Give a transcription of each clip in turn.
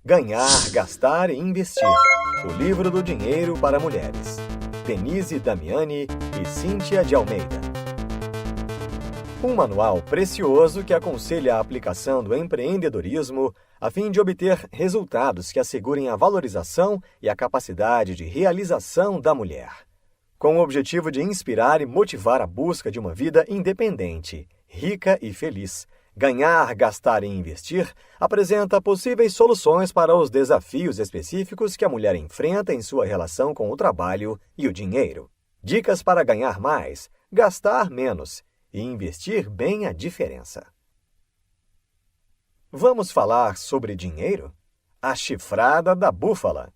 Ganhar, Gastar e Investir. O livro do dinheiro para mulheres. Denise Damiani e Cíntia de Almeida. Um manual precioso que aconselha a aplicação do empreendedorismo a fim de obter resultados que assegurem a valorização e a capacidade de realização da mulher. Com o objetivo de inspirar e motivar a busca de uma vida independente, rica e feliz, Ganhar, Gastar e Investir apresenta possíveis soluções para os desafios específicos que a mulher enfrenta em sua relação com o trabalho e o dinheiro. Dicas para ganhar mais, gastar menos e investir bem a diferença. Vamos falar sobre dinheiro? A chifrada da búfala.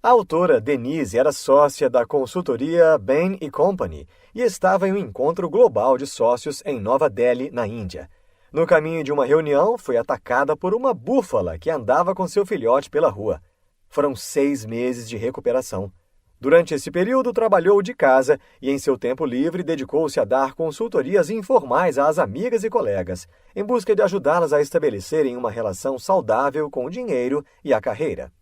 A autora Denise era sócia da consultoria Bain & Company e estava em um encontro global de sócios em Nova Delhi, na Índia. No caminho de uma reunião, foi atacada por uma búfala que andava com seu filhote pela rua. Foram 6 meses de recuperação. Durante esse período, trabalhou de casa e, em seu tempo livre, dedicou-se a dar consultorias informais às amigas e colegas, em busca de ajudá-las a estabelecerem uma relação saudável com o dinheiro e a carreira.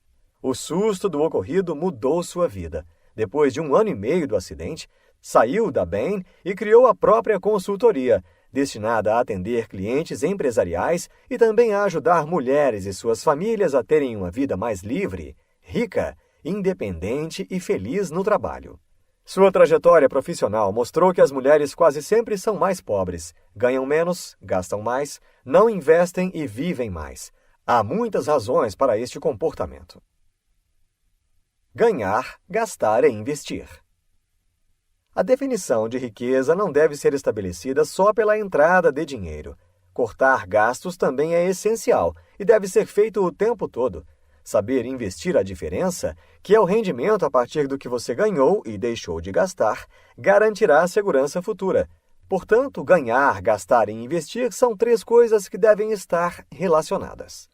O susto do ocorrido mudou sua vida. Depois de 1 ano e meio do acidente, saiu da Bain e criou a própria consultoria, destinada a atender clientes empresariais e também a ajudar mulheres e suas famílias a terem uma vida mais livre, rica, independente e feliz no trabalho. Sua trajetória profissional mostrou que as mulheres quase sempre são mais pobres, ganham menos, gastam mais, não investem e vivem mais. Há muitas razões para este comportamento. Ganhar, gastar e investir. A definição de riqueza não deve ser estabelecida só pela entrada de dinheiro. Cortar gastos também é essencial e deve ser feito o tempo todo. Saber investir a diferença, que é o rendimento a partir do que você ganhou e deixou de gastar, garantirá a segurança futura. Portanto, ganhar, gastar e investir são 3 coisas que devem estar relacionadas.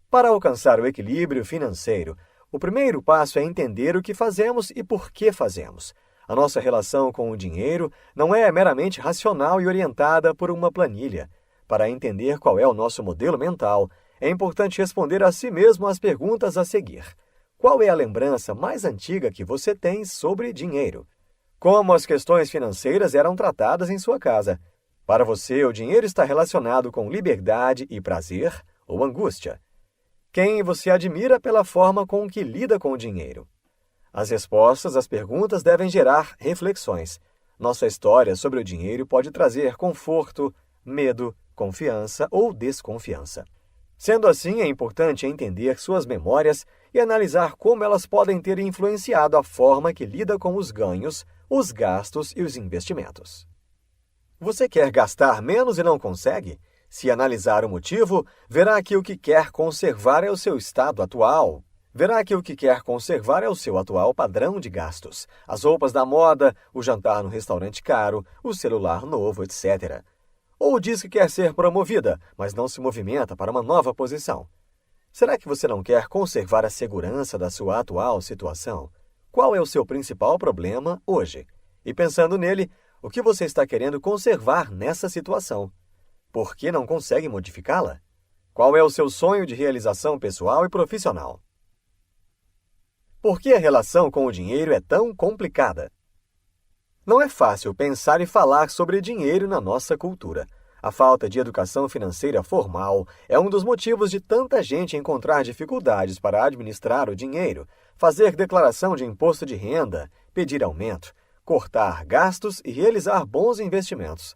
Para alcançar o equilíbrio financeiro, o primeiro passo é entender o que fazemos e por que fazemos. A nossa relação com o dinheiro não é meramente racional e orientada por uma planilha. Para entender qual é o nosso modelo mental, é importante responder a si mesmo as perguntas a seguir. Qual é a lembrança mais antiga que você tem sobre dinheiro? Como as questões financeiras eram tratadas em sua casa? Para você, o dinheiro está relacionado com liberdade e prazer ou angústia? Quem você admira pela forma com que lida com o dinheiro? As respostas às perguntas devem gerar reflexões. Nossa história sobre o dinheiro pode trazer conforto, medo, confiança ou desconfiança. Sendo assim, é importante entender suas memórias e analisar como elas podem ter influenciado a forma que lida com os ganhos, os gastos e os investimentos. Você quer gastar menos e não consegue? Se analisar o motivo, verá que o que quer conservar é o seu estado atual. Verá que o que quer conservar é o seu atual padrão de gastos, as roupas da moda, o jantar no restaurante caro, o celular novo, etc. Ou diz que quer ser promovida, mas não se movimenta para uma nova posição. Será que você não quer conservar a segurança da sua atual situação? Qual é o seu principal problema hoje? E pensando nele, o que você está querendo conservar nessa situação? Por que não consegue modificá-la? Qual é o seu sonho de realização pessoal e profissional? Por que a relação com o dinheiro é tão complicada? Não é fácil pensar e falar sobre dinheiro na nossa cultura. A falta de educação financeira formal é um dos motivos de tanta gente encontrar dificuldades para administrar o dinheiro, fazer declaração de imposto de renda, pedir aumento, cortar gastos e realizar bons investimentos.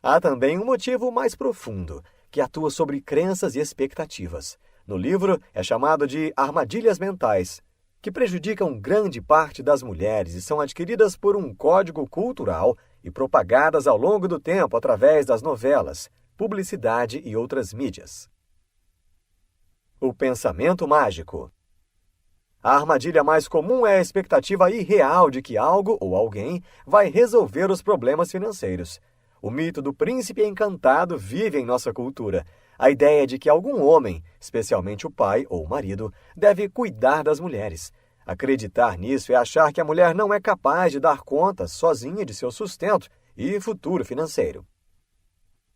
Há também um motivo mais profundo, que atua sobre crenças e expectativas. No livro é chamado de armadilhas mentais, que prejudicam grande parte das mulheres e são adquiridas por um código cultural e propagadas ao longo do tempo através das novelas, publicidade e outras mídias. O pensamento mágico. A armadilha mais comum é a expectativa irreal de que algo ou alguém vai resolver os problemas financeiros. O mito do príncipe encantado vive em nossa cultura. A ideia de que algum homem, especialmente o pai ou o marido, deve cuidar das mulheres. Acreditar nisso é achar que a mulher não é capaz de dar conta sozinha de seu sustento e futuro financeiro.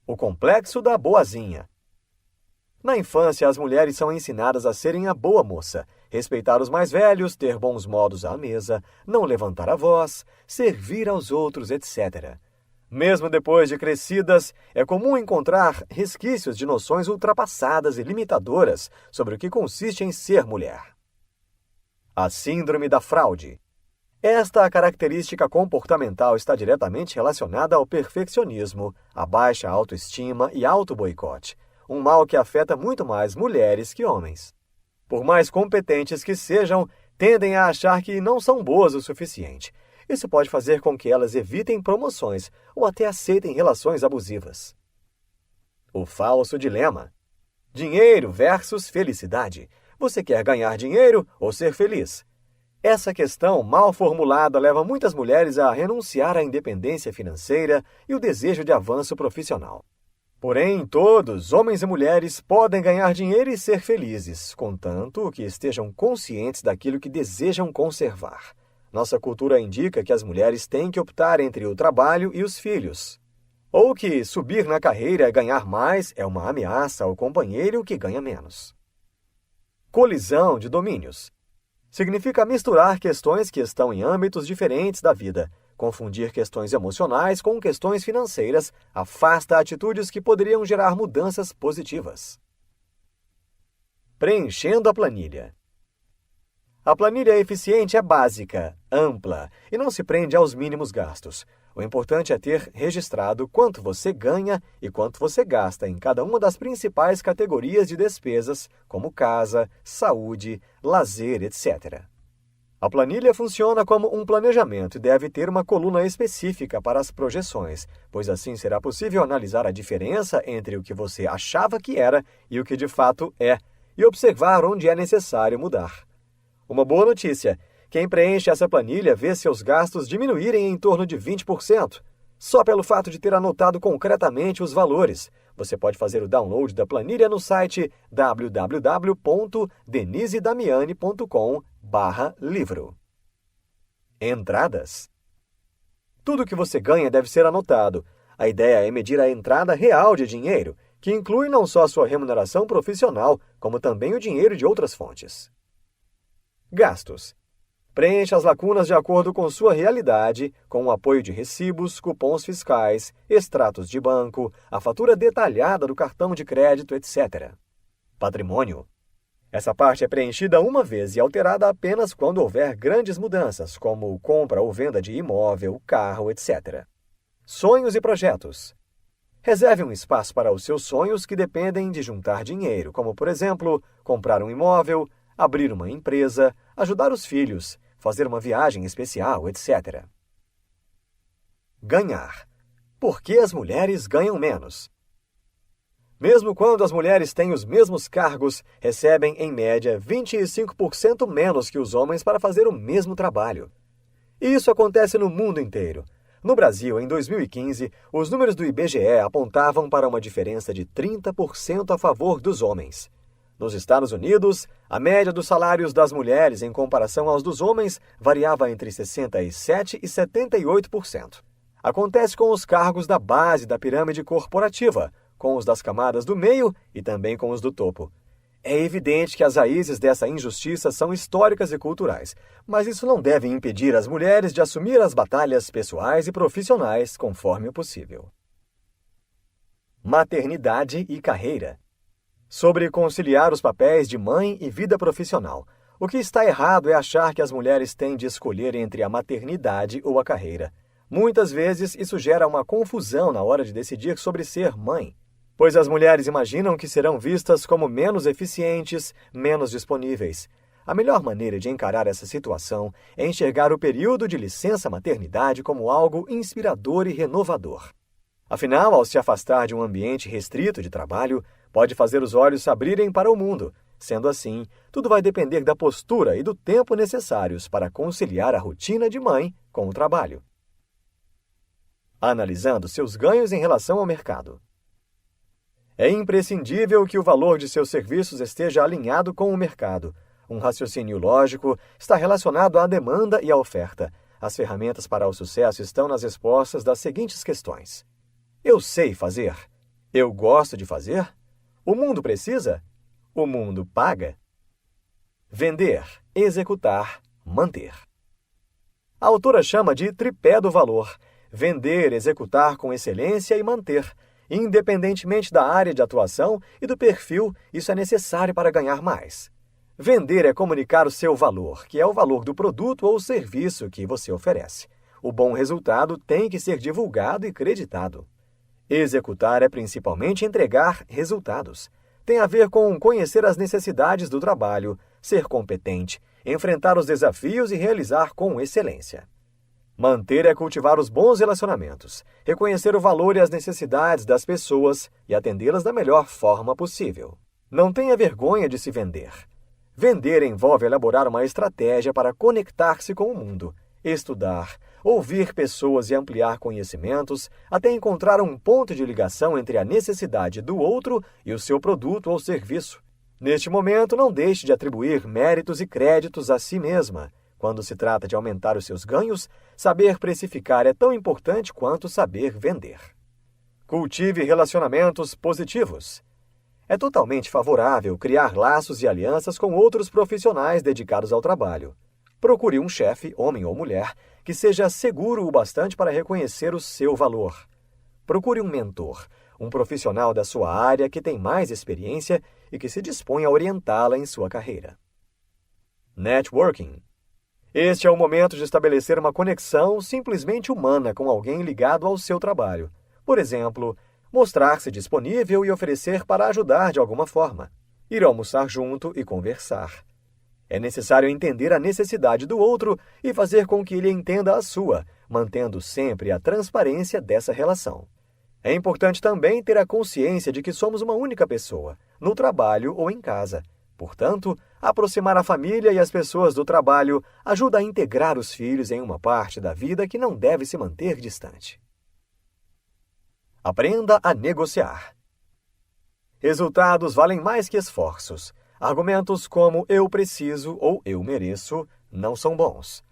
O complexo da boazinha. Na infância, as mulheres são ensinadas a serem a boa moça, respeitar os mais velhos, ter bons modos à mesa, não levantar a voz, servir aos outros, etc. Mesmo depois de crescidas, é comum encontrar resquícios de noções ultrapassadas e limitadoras sobre o que consiste em ser mulher. A síndrome da fraude. Esta característica comportamental está diretamente relacionada ao perfeccionismo, à baixa autoestima e auto-boicote, um mal que afeta muito mais mulheres que homens. Por mais competentes que sejam, tendem a achar que não são boas o suficiente. Isso pode fazer com que elas evitem promoções ou até aceitem relações abusivas. O falso dilema. Dinheiro versus felicidade. Você quer ganhar dinheiro ou ser feliz? Essa questão mal formulada leva muitas mulheres a renunciar à independência financeira e o desejo de avanço profissional. Porém, todos, homens e mulheres, podem ganhar dinheiro e ser felizes, contanto que estejam conscientes daquilo que desejam conservar. Nossa cultura indica que as mulheres têm que optar entre o trabalho e os filhos, ou que subir na carreira e ganhar mais é uma ameaça ao companheiro que ganha menos. Colisão de domínios. Significa misturar questões que estão em âmbitos diferentes da vida. Confundir questões emocionais com questões financeiras afasta atitudes que poderiam gerar mudanças positivas. Preenchendo a planilha. A planilha eficiente é básica, ampla e não se prende aos mínimos gastos. O importante é ter registrado quanto você ganha e quanto você gasta em cada uma das principais categorias de despesas, como casa, saúde, lazer, etc. A planilha funciona como um planejamento e deve ter uma coluna específica para as projeções, pois assim será possível analisar a diferença entre o que você achava que era e o que de fato é, e observar onde é necessário mudar. Uma boa notícia: quem preenche essa planilha vê seus gastos diminuírem em torno de 20%, só pelo fato de ter anotado concretamente os valores. Você pode fazer o download da planilha no site www.denisedamiani.com/livro. Entradas. Tudo que você ganha deve ser anotado. A ideia é medir a entrada real de dinheiro, que inclui não só a sua remuneração profissional, como também o dinheiro de outras fontes. Gastos. Preencha as lacunas de acordo com sua realidade, com o apoio de recibos, cupons fiscais, extratos de banco, a fatura detalhada do cartão de crédito, etc. Patrimônio. Essa parte é preenchida uma vez e alterada apenas quando houver grandes mudanças, como compra ou venda de imóvel, carro, etc. Sonhos e projetos. Reserve um espaço para os seus sonhos que dependem de juntar dinheiro, como, por exemplo, comprar um imóvel, abrir uma empresa, ajudar os filhos, fazer uma viagem especial, etc. Ganhar. Por que as mulheres ganham menos? Mesmo quando as mulheres têm os mesmos cargos, recebem, em média, 25% menos que os homens para fazer o mesmo trabalho. Isso acontece no mundo inteiro. No Brasil, em 2015, os números do IBGE apontavam para uma diferença de 30% a favor dos homens. Nos Estados Unidos, a média dos salários das mulheres em comparação aos dos homens variava entre 67% e 78%. Acontece com os cargos da base da pirâmide corporativa, com os das camadas do meio e também com os do topo. É evidente que as raízes dessa injustiça são históricas e culturais, mas isso não deve impedir as mulheres de assumir as batalhas pessoais e profissionais conforme o possível. Maternidade e carreira. Sobre conciliar os papéis de mãe e vida profissional. O que está errado é achar que as mulheres têm de escolher entre a maternidade ou a carreira. Muitas vezes isso gera uma confusão na hora de decidir sobre ser mãe, pois as mulheres imaginam que serão vistas como menos eficientes, menos disponíveis. A melhor maneira de encarar essa situação é enxergar o período de licença maternidade como algo inspirador e renovador. Afinal, ao se afastar de um ambiente restrito de trabalho, pode fazer os olhos se abrirem para o mundo. Sendo assim, tudo vai depender da postura e do tempo necessários para conciliar a rotina de mãe com o trabalho. Analisando seus ganhos em relação ao mercado. É imprescindível que o valor de seus serviços esteja alinhado com o mercado. Um raciocínio lógico está relacionado à demanda e à oferta. As ferramentas para o sucesso estão nas respostas das seguintes questões: eu sei fazer? Eu gosto de fazer? O mundo precisa? O mundo paga? Vender, executar, manter. A autora chama de tripé do valor: vender, executar com excelência e manter. Independentemente da área de atuação e do perfil, isso é necessário para ganhar mais. Vender é comunicar o seu valor, que é o valor do produto ou serviço que você oferece. O bom resultado tem que ser divulgado e creditado. Executar é principalmente entregar resultados. Tem a ver com conhecer as necessidades do trabalho, ser competente, enfrentar os desafios e realizar com excelência. Manter é cultivar os bons relacionamentos, reconhecer o valor e as necessidades das pessoas e atendê-las da melhor forma possível. Não tenha vergonha de se vender. Vender envolve elaborar uma estratégia para conectar-se com o mundo, estudar, ouvir pessoas e ampliar conhecimentos até encontrar um ponto de ligação entre a necessidade do outro e o seu produto ou serviço. Neste momento, não deixe de atribuir méritos e créditos a si mesma. Quando se trata de aumentar os seus ganhos, saber precificar é tão importante quanto saber vender. Cultive relacionamentos positivos. É totalmente favorável criar laços e alianças com outros profissionais dedicados ao trabalho. Procure um chefe, homem ou mulher, que seja seguro o bastante para reconhecer o seu valor. Procure um mentor, um profissional da sua área que tem mais experiência e que se dispõe a orientá-la em sua carreira. Networking. Este é o momento de estabelecer uma conexão simplesmente humana com alguém ligado ao seu trabalho. Por exemplo, mostrar-se disponível e oferecer para ajudar de alguma forma. Ir almoçar junto e conversar. É necessário entender a necessidade do outro e fazer com que ele entenda a sua, mantendo sempre a transparência dessa relação. É importante também ter a consciência de que somos uma única pessoa, no trabalho ou em casa. Portanto, aproximar a família e as pessoas do trabalho ajuda a integrar os filhos em uma parte da vida que não deve se manter distante. Aprenda a negociar. Resultados valem mais que esforços. Argumentos como eu preciso ou eu mereço não são bons.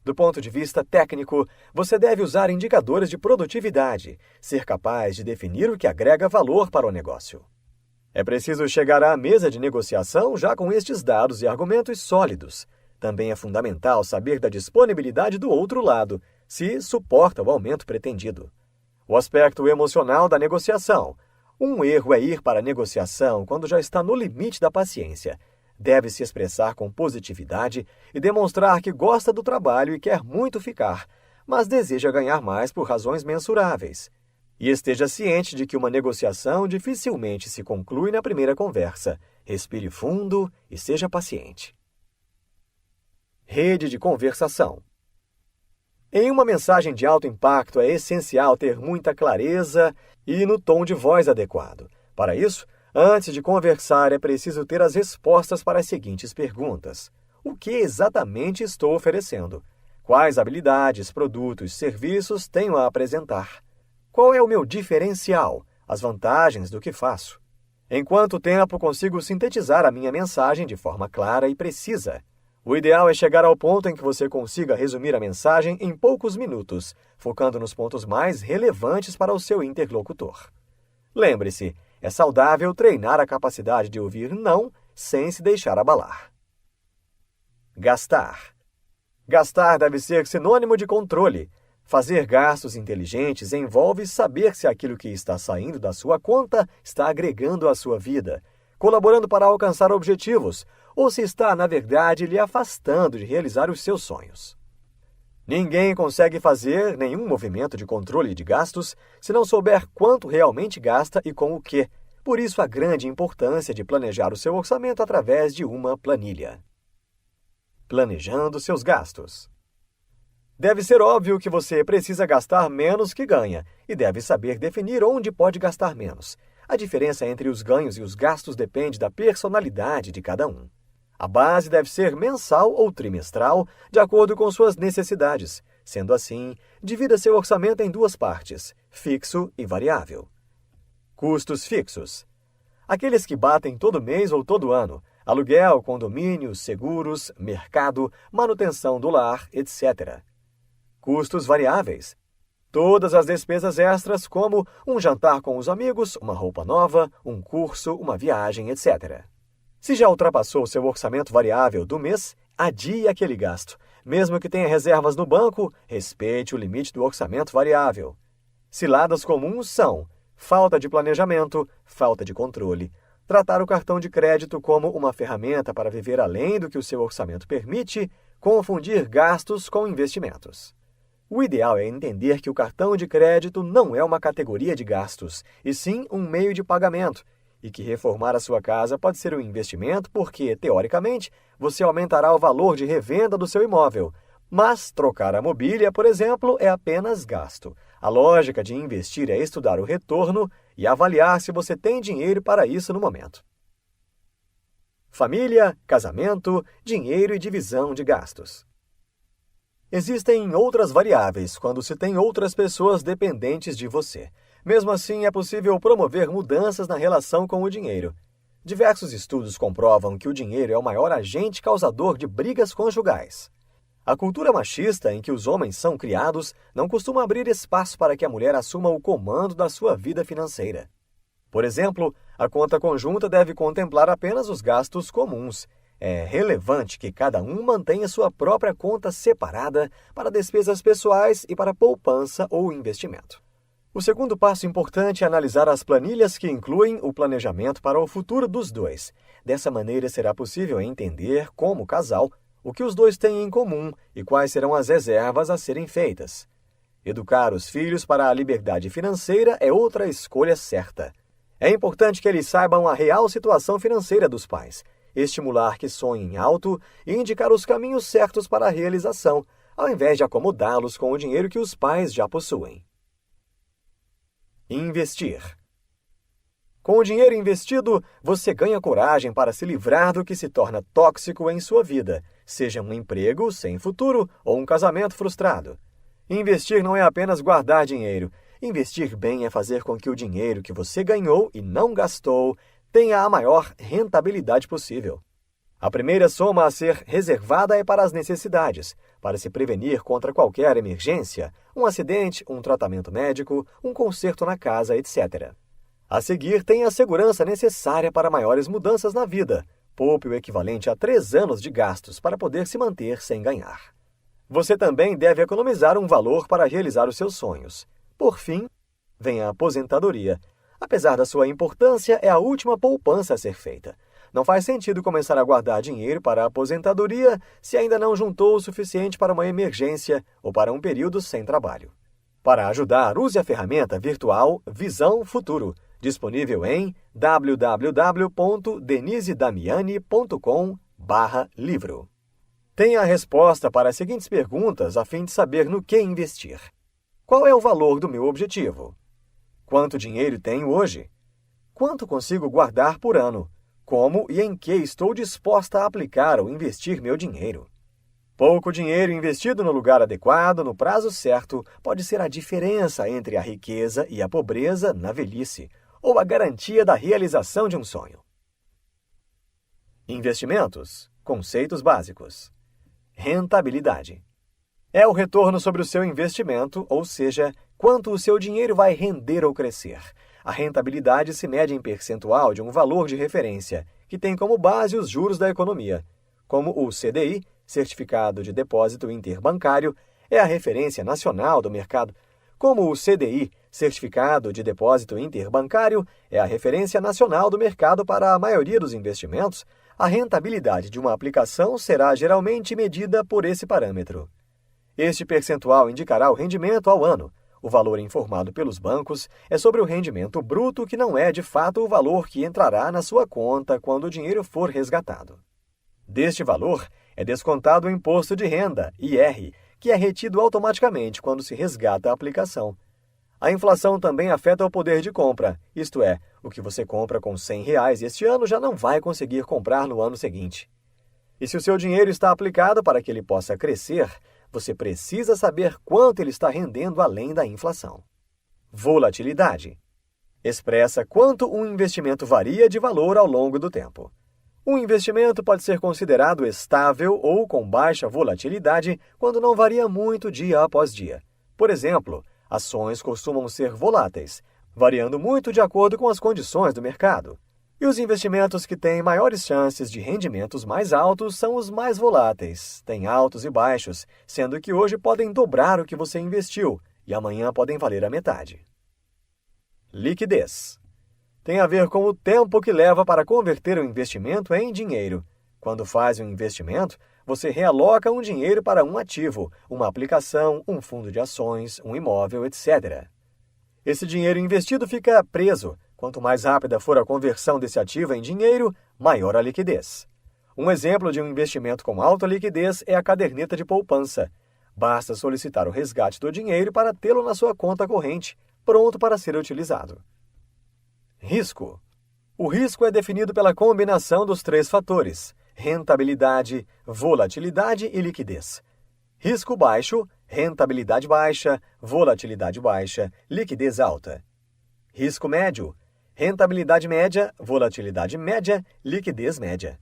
Do ponto de vista técnico, você deve usar indicadores de produtividade, ser capaz de definir o que agrega valor para o negócio. É preciso chegar à mesa de negociação já com estes dados e argumentos sólidos. Também é fundamental saber da disponibilidade do outro lado, se suporta o aumento pretendido. O aspecto emocional da negociação. Um erro é ir para a negociação quando já está no limite da paciência. Deve se expressar com positividade e demonstrar que gosta do trabalho e quer muito ficar, mas deseja ganhar mais por razões mensuráveis. E esteja ciente de que uma negociação dificilmente se conclui na primeira conversa. Respire fundo e seja paciente. Rede de conversação. Em uma mensagem de alto impacto, é essencial ter muita clareza e no tom de voz adequado. Para isso, antes de conversar, é preciso ter as respostas para as seguintes perguntas. O que exatamente estou oferecendo? Quais habilidades, produtos, serviços tenho a apresentar? Qual é o meu diferencial? As vantagens do que faço? Em quanto tempo consigo sintetizar a minha mensagem de forma clara e precisa? O ideal é chegar ao ponto em que você consiga resumir a mensagem em poucos minutos, focando nos pontos mais relevantes para o seu interlocutor. Lembre-se, é saudável treinar a capacidade de ouvir não sem se deixar abalar. Gastar. Gastar deve ser sinônimo de controle. Fazer gastos inteligentes envolve saber se aquilo que está saindo da sua conta está agregando à sua vida, colaborando para alcançar objetivos, ou se está, na verdade, lhe afastando de realizar os seus sonhos. Ninguém consegue fazer nenhum movimento de controle de gastos se não souber quanto realmente gasta e com o quê. Por isso, a grande importância de planejar o seu orçamento através de uma planilha. Planejando seus gastos. Deve ser óbvio que você precisa gastar menos que ganha e deve saber definir onde pode gastar menos. A diferença entre os ganhos e os gastos depende da personalidade de cada um. A base deve ser mensal ou trimestral, de acordo com suas necessidades. Sendo assim, divida seu orçamento em duas partes, fixo e variável. Custos fixos. Aqueles que batem todo mês ou todo ano. Aluguel, condomínio, seguros, mercado, manutenção do lar, etc. Custos variáveis. todas as despesas extras, como um jantar com os amigos, uma roupa nova, um curso, uma viagem, etc. Se já ultrapassou seu orçamento variável do mês, adie aquele gasto. Mesmo que tenha reservas no banco, respeite o limite do orçamento variável. Ciladas comuns são falta de planejamento, falta de controle, tratar o cartão de crédito como uma ferramenta para viver além do que o seu orçamento permite, confundir gastos com investimentos. O ideal é entender que o cartão de crédito não é uma categoria de gastos, e sim um meio de pagamento, e que reformar a sua casa pode ser um investimento porque, teoricamente, você aumentará o valor de revenda do seu imóvel. Mas trocar a mobília, por exemplo, é apenas gasto. A lógica de investir é estudar o retorno e avaliar se você tem dinheiro para isso no momento. Família, casamento, dinheiro e divisão de gastos. Existem outras variáveis quando se tem outras pessoas dependentes de você. Mesmo assim, é possível promover mudanças na relação com o dinheiro. Diversos estudos comprovam que o dinheiro é o maior agente causador de brigas conjugais. A cultura machista em que os homens são criados não costuma abrir espaço para que a mulher assuma o comando da sua vida financeira. Por exemplo, a conta conjunta deve contemplar apenas os gastos comuns. É relevante que cada um mantenha sua própria conta separada para despesas pessoais e para poupança ou investimento. O segundo passo importante é analisar as planilhas que incluem o planejamento para o futuro dos dois. Dessa maneira, será possível entender, como casal, o que os dois têm em comum e quais serão as reservas a serem feitas. Educar os filhos para a liberdade financeira é outra escolha certa. É importante que eles saibam a real situação financeira dos pais, estimular que sonhem alto e indicar os caminhos certos para a realização, ao invés de acomodá-los com o dinheiro que os pais já possuem. Investir. Com o dinheiro investido, você ganha coragem para se livrar do que se torna tóxico em sua vida, seja um emprego sem futuro ou um casamento frustrado. Investir não é apenas guardar dinheiro. Investir bem é fazer com que o dinheiro que você ganhou e não gastou tenha a maior rentabilidade possível. A primeira soma a ser reservada é para as necessidades, para se prevenir contra qualquer emergência, um acidente, um tratamento médico, um conserto na casa, etc. A seguir, tem a segurança necessária para maiores mudanças na vida. Poupe o equivalente a 3 anos de gastos para poder se manter sem ganhar. Você também deve economizar um valor para realizar os seus sonhos. Por fim, vem a aposentadoria. Apesar da sua importância, é a última poupança a ser feita. Não faz sentido começar a guardar dinheiro para a aposentadoria se ainda não juntou o suficiente para uma emergência ou para um período sem trabalho. Para ajudar, use a ferramenta virtual Visão Futuro, disponível em www.denisedamiani.com/livro. Tenha a resposta para as seguintes perguntas a fim de saber no que investir. Qual é o valor do meu objetivo? Quanto dinheiro tenho hoje? Quanto consigo guardar por ano? Como e em que estou disposta a aplicar ou investir meu dinheiro? Pouco dinheiro investido no lugar adequado, no prazo certo, pode ser a diferença entre a riqueza e a pobreza na velhice, ou a garantia da realização de um sonho. Investimentos. Conceitos básicos. Rentabilidade. É o retorno sobre o seu investimento, ou seja, quanto o seu dinheiro vai render ou crescer. A rentabilidade se mede em percentual de um valor de referência, que tem como base os juros da economia. Como o CDI, Certificado de Depósito Interbancário, é a referência nacional do mercado. Como o CDI, Certificado de Depósito Interbancário, é a referência nacional do mercado para a maioria dos investimentos, a rentabilidade de uma aplicação será geralmente medida por esse parâmetro. Este percentual indicará o rendimento ao ano. O valor informado pelos bancos é sobre o rendimento bruto, que não é, de fato, o valor que entrará na sua conta quando o dinheiro for resgatado. Deste valor, é descontado o imposto de renda, IR, que é retido automaticamente quando se resgata a aplicação. A inflação também afeta o poder de compra, isto é, o que você compra com R$100 este ano já não vai conseguir comprar no ano seguinte. E se o seu dinheiro está aplicado para que ele possa crescer, você precisa saber quanto ele está rendendo além da inflação. Volatilidade. Expressa quanto um investimento varia de valor ao longo do tempo. Um investimento pode ser considerado estável ou com baixa volatilidade quando não varia muito dia após dia. Por exemplo, Ações costumam ser voláteis, variando muito de acordo com as condições do mercado. E os investimentos que têm maiores chances de rendimentos mais altos são os mais voláteis, têm altos e baixos, sendo que hoje podem dobrar o que você investiu e amanhã podem valer a metade. Liquidez. Tem a ver com o tempo que leva para converter o investimento em dinheiro. Quando faz um investimento, você realoca um dinheiro para um ativo, uma aplicação, um fundo de ações, um imóvel, etc. Esse dinheiro investido fica preso. Quanto mais rápida for a conversão desse ativo em dinheiro, maior a liquidez. Um exemplo de um investimento com alta liquidez é a caderneta de poupança. Basta solicitar o resgate do dinheiro para tê-lo na sua conta corrente, pronto para ser utilizado. Risco. O risco é definido pela combinação dos três fatores: rentabilidade, volatilidade e liquidez. Risco baixo, rentabilidade baixa, volatilidade baixa, liquidez alta. Risco médio, rentabilidade média, volatilidade média, liquidez média.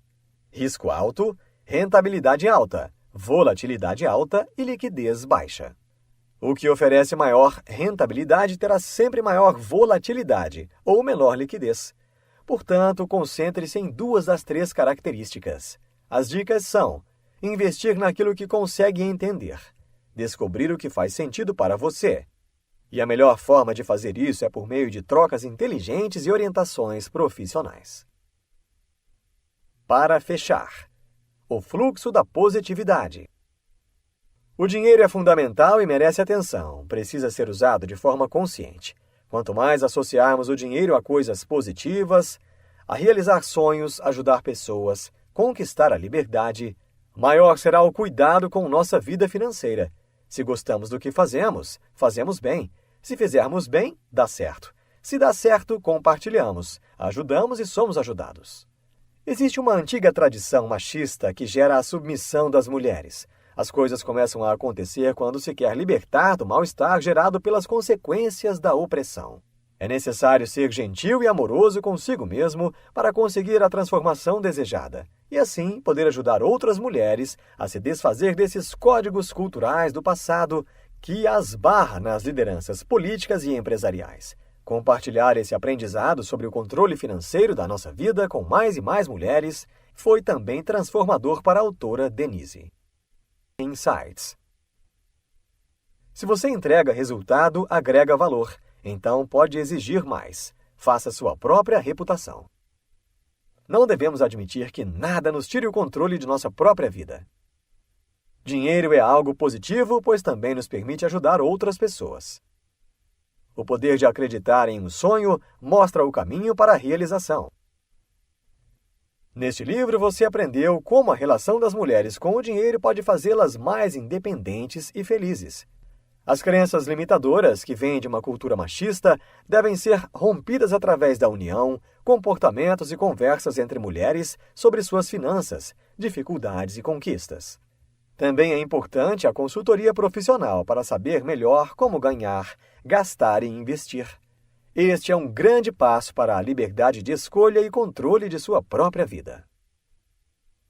Risco alto, rentabilidade alta, volatilidade alta e liquidez baixa. O que oferece maior rentabilidade terá sempre maior volatilidade ou menor liquidez. Portanto, concentre-se em duas das três características. As dicas são: investir naquilo que consegue entender, descobrir o que faz sentido para você. E a melhor forma de fazer isso é por meio de trocas inteligentes e orientações profissionais. Para fechar, o fluxo da positividade. O dinheiro é fundamental e merece atenção, precisa ser usado de forma consciente. Quanto mais associarmos o dinheiro a coisas positivas, a realizar sonhos, ajudar pessoas, conquistar a liberdade, maior será o cuidado com nossa vida financeira. Se gostamos do que fazemos, fazemos bem. Se fizermos bem, dá certo. Se dá certo, compartilhamos, ajudamos e somos ajudados. Existe uma antiga tradição machista que gera a submissão das mulheres. As coisas começam a acontecer quando se quer libertar do mal-estar gerado pelas consequências da opressão. É necessário ser gentil e amoroso consigo mesmo para conseguir a transformação desejada e, assim, poder ajudar outras mulheres a se desfazer desses códigos culturais do passado que as barra nas lideranças políticas e empresariais. Compartilhar esse aprendizado sobre o controle financeiro da nossa vida com mais e mais mulheres foi também transformador para a autora Denise. Insights. Se você entrega resultado, agrega valor, então pode exigir mais. Faça sua própria reputação. Não devemos admitir que nada nos tire o controle de nossa própria vida. Dinheiro é algo positivo, pois também nos permite ajudar outras pessoas. O poder de acreditar em um sonho mostra o caminho para a realização. Neste livro, você aprendeu como a relação das mulheres com o dinheiro pode fazê-las mais independentes e felizes. As crenças limitadoras que vêm de uma cultura machista devem ser rompidas através da união, comportamentos e conversas entre mulheres sobre suas finanças, dificuldades e conquistas. Também é importante a consultoria profissional para saber melhor como ganhar, gastar e investir. Este é um grande passo para a liberdade de escolha e controle de sua própria vida.